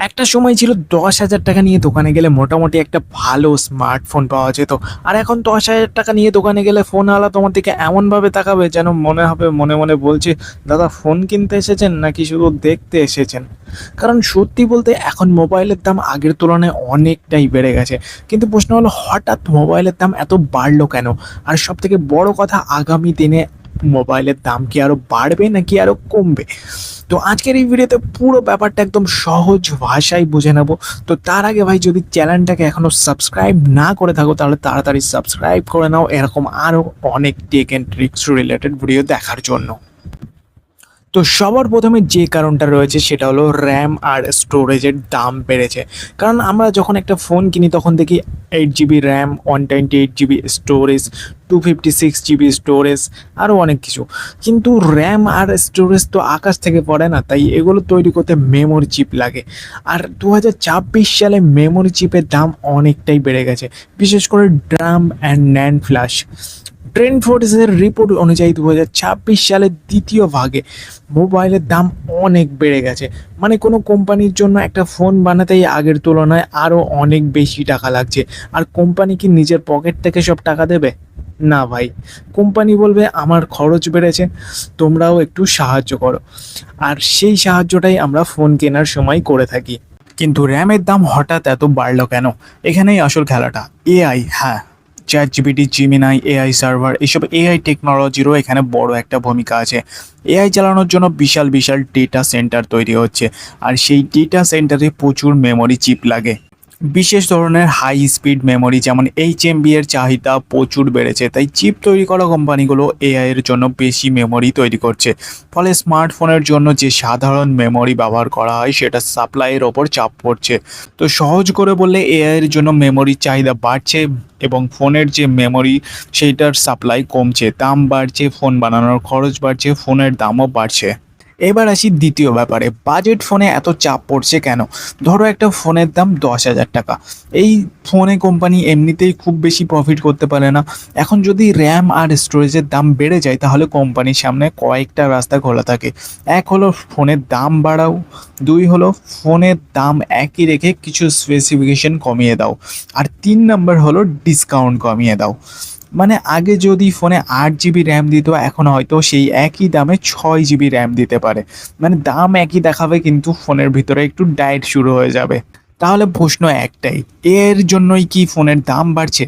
একটা সময় ছিল 10,000 টাকা নিয়ে দোকানে গেলে মোটামুটি একটা ভালো স্মার্টফোন পাওয়া যেত। আর এখন 10,000 টাকা নিয়ে দোকানে গেলে ফোনওয়ালা তোমার দিকে এমনভাবে তাকাবে যেন মনে হবে মনে মনে বলছে, দাদা ফোন কিনতে এসেছেন নাকি শুধু দেখতে এসেছেন। কারণ সত্যি বলতে এখন মোবাইলের দাম আগের তুলনায় অনেকটাই বেড়ে গেছে। কিন্তু প্রশ্ন হলো, হঠাৎ মোবাইলের দাম এত বাড়লো কেন? আর সব থেকে বড় কথা, আগামী দিনে মোবাইলের দাম কি আরও বাড়বে নাকি আরও কমবে? তো আজকের এই ভিডিওতে পুরো ব্যাপারটা একদম সহজ ভাষায় বুঝে নেব। তো তার আগে ভাই, যদি চ্যানেলটাকে এখনও সাবস্ক্রাইব না করে থাকো তাহলে তাড়াতাড়ি সাবস্ক্রাইব করে নাও এরকম আরও অনেক tech and tricks related video দেখার জন্য। তো সবার প্রথমে যে কারণটা রয়েছে সেটা হলো র্যাম আর স্টোরেজের দাম বেড়েছে। কারণ আমরা যখন একটা ফোন কিনি তখন দেখি 8 GB RAM, 128 GB storage, 256 GB storage, আরও অনেক কিছু। কিন্তু র্যাম আর স্টোরেজ তো আকাশ থেকে পড়ে না, তাই এগুলো তৈরি করতে মেমোরি চিপ লাগে। আর 2024 সালে মেমোরি চিপের দাম অনেকটাই বেড়ে গেছে, বিশেষ করে ড্রাম অ্যান্ড ন্যান্ড ফ্ল্যাশ। ট্রেন্ড ফোর্টিসের রিপোর্ট অনুযায়ী 2026 সালের দ্বিতীয় ভাগে মোবাইলের দাম অনেক বেড়ে গেছে। মানে কোনো কোম্পানির জন্য একটা ফোন বানাতেই আগের তুলনায় আরও অনেক বেশি টাকা লাগছে। আর কোম্পানি কি নিজের পকেট থেকে সব টাকা দেবে? না ভাই, কোম্পানি বলবে আমার খরচ বেড়েছে, তোমরাও একটু সাহায্য করো। আর সেই সাহায্যটাই আমরা ফোন কেনার সময় করে থাকি। কিন্তু র্যামের দাম হঠাৎ এত বাড়লো কেন? এখানেই আসল খেলাটা। এআই, হ্যাঁ, চ্যাটজিপিটি, জিমিনাই, এআই সার্ভার, এইসব এআই টেকনোলজিরও এখানে বড় একটা ভূমিকা আছে। এআই চালানোর জন্য বিশাল বিশাল ডেটা সেন্টার তৈরি হচ্ছে, আর সেই ডেটা সেন্টারে প্রচুর মেমোরি চিপ লাগে। বিশেষ ধরনের হাই স্পিড মেমোরি যেমন HMB এর চাহিদা প্রচুর বেড়েছে, তাই চিপ তৈরি করা কোম্পানিগুলো এআই এর জন্য বেশি মেমোরি তৈরি করছে। ফলে স্মার্টফোনের জন্য যে সাধারণ মেমোরি ব্যবহার করা হয় সেটা সাপ্লাইয়ের ওপর চাপ পড়ছে। তো সহজ করে বললে, এআই এর জন্য মেমোরির চাহিদা বাড়ছে এবং ফোনের যে মেমোরি সেইটার সাপ্লাই কমছে, দাম বাড়ছে, ফোন বানানোর খরচ বাড়ছে, ফোনের দামও বাড়ছে। এবার আসি দ্বিতীয় ব্যাপারে, বাজেট ফোনে এত চাপ পড়ছে কেন? ধরো একটা ফোনের দাম 10,000 টাকা। এই ফোনে কোম্পানি এমনিতেই খুব বেশি প্রফিট করতে পারে না। এখন যদি র্যাম আর স্টোরেজের দাম বেড়ে যায় তাহলে কোম্পানির সামনে কয়েকটা রাস্তা খোলা থাকে। এক হলো ফোনের দাম বাড়াও, দুই হলো ফোনের দাম একই রেখে কিছু স্পেসিফিকেশন কমিয়ে দাও, আর 3 নম্বর হলো ডিসকাউন্ট কমিয়ে দাও। মানে আগে যদি ফোনে 8 GB র্যাম দিত, এখন হয়তো সেই একই দামে 6 GB র্যাম দিতে পারে। মানে দাম একই দেখাবে কিন্তু ফোনের ভিতরে একটু ডায়েট শুরু হয়ে যাবে। তাহলে প্রশ্ন একটাই, এর জন্যই কি ফোনের দাম বাড়ছে?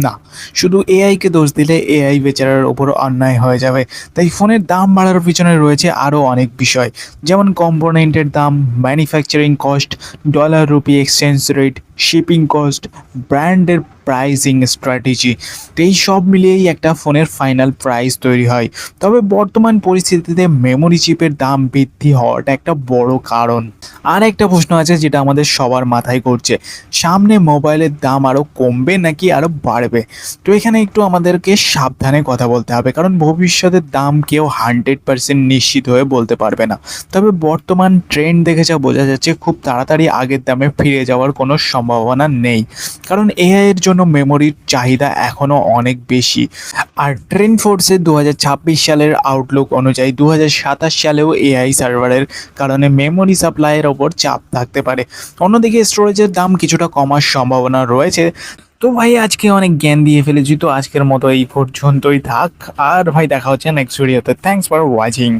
না, শুধু এআইকে দোষ দিলে এআই বেচারার ওপর অন্যায় হয়ে যাবে। তাই ফোনের দাম বাড়ার পিছনে রয়েছে আরও অনেক বিষয়, যেমন কম্পোনেন্টের দাম, manufacturing cost, dollar rupee exchange rate, shipping cost, ব্র্যান্ডের প্রাইসিং স্ট্র্যাটেজি। তো এই সব মিলিয়েই একটা ফোনের ফাইনাল প্রাইস তৈরি হয়। তবে বর্তমান পরিস্থিতিতে মেমোরি চিপের দাম বৃদ্ধি হওয়াটা একটা বড় কারণ। আর একটা প্রশ্ন আছে যেটা আমাদের সবার মাথায় ঘুরছে, সামনে মোবাইলের দাম আরও কমবে নাকি আরও বাড়বে? তো এখানে একটু আমাদেরকে সাবধানে কথা বলতে হবে, কারণ ভবিষ্যতের দাম কেউ 100% নিশ্চিত হয়ে বলতে পারবে না। তবে বর্তমান ট্রেন্ড দেখে যা বোঝা যাচ্ছে, খুব তাড়াতাড়ি আগের দামে ফিরে যাওয়ার কোনো সম্ভাবনা নেই, কারণ এআই এর জন্য মেমোরির চাহিদা এখনও অনেক বেশি। আর ট্রেন্ড ফোর্সের 2026 সালের আউটলুক অনুযায়ী 2027 সালেও এআই সার্ভারের কারণে মেমোরি সাপ্লাইয়ের ওপর চাপ থাকতে পারে। অন্যদিকে স্টোরেজের দাম কিছুটা কমার সম্ভাবনা রয়েছে। তো ভাই, আজকে অনেক জ্ঞান দিয়ে ফেলেছি, তো আজকের মতো এই পর্যন্তই থাক। আর ভাই, দেখা হচ্ছে নেক্সট ভিডিওতে। Thanks for watching.